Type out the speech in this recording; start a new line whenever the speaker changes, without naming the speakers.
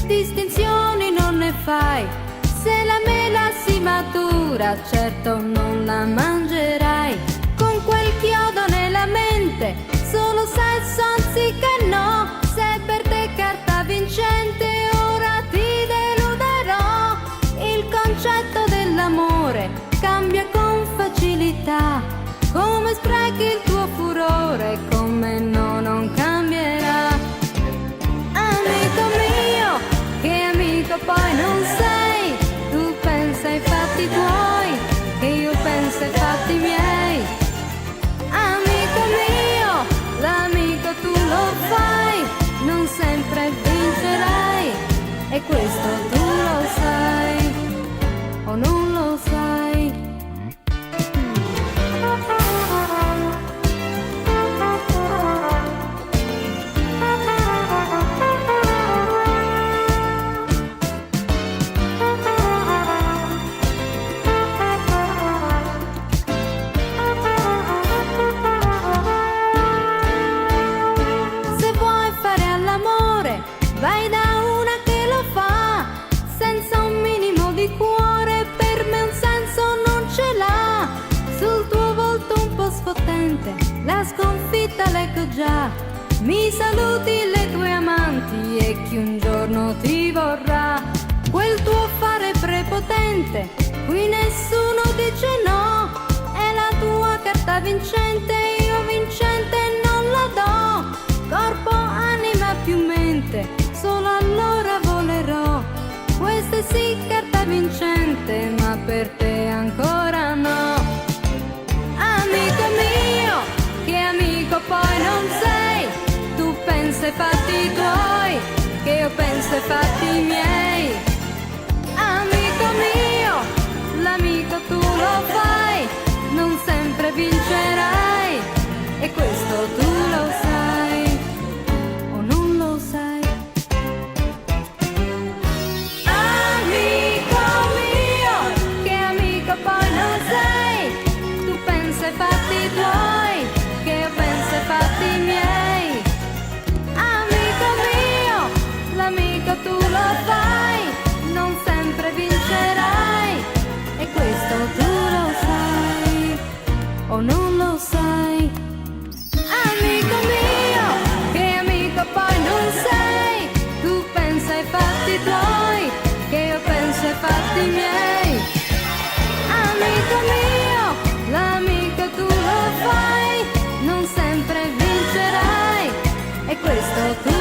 distinzioni non ne fai. Se la mela si matura, certo non la mangerai. Con quel chiodo nella mente, solo sesso anziché no. Se per te carta vincente, ora ti deluderò. Il concetto dell'amore cambia con facilità. Come sprechi il tuo furore, come no, non cambierà. Amico mio, che amico poi non sei. Tu pensa ai fatti tuoi, che io penso ai fatti miei. Amico mio, l'amico tu lo fai, non sempre vincerai, e questo tu lo sai, o non lo sai. Vai da una che lo fa, senza un minimo di cuore, per me un senso non ce l'ha. Sul tuo volto un po' sfottente, la sconfitta leggo già. Mi saluti le tue amanti e chi un giorno ti vorrà. Quel tuo fare prepotente, qui nessuno dice no. È la tua carta vincente, io vincente non la do. Corpo, anima più mente, solo allora volerò. Questa è sì carta vincente, ma per te ancora no. Amico mio, che amico poi non sei. Tu pensi ai fatti tuoi, che io penso ai fatti miei. Amico mio, l'amico tu lo fai, non sempre vincerai, e questo tu lo sai, o non lo sai. Amico mio, che amico poi non sei. Tu pensi ai fatti tuoi, che io penso ai fatti miei. Amico mio, l'amico tu lo fai, non sempre vincerai, e questo tu lo sai, o non lo sai. Amico mio, che amico poi non sei. Tu pensa ai fatti tuoi, che io penso ai fatti miei. Amico mio, l'amico tu lo fai, non sempre vincerai, e questo tu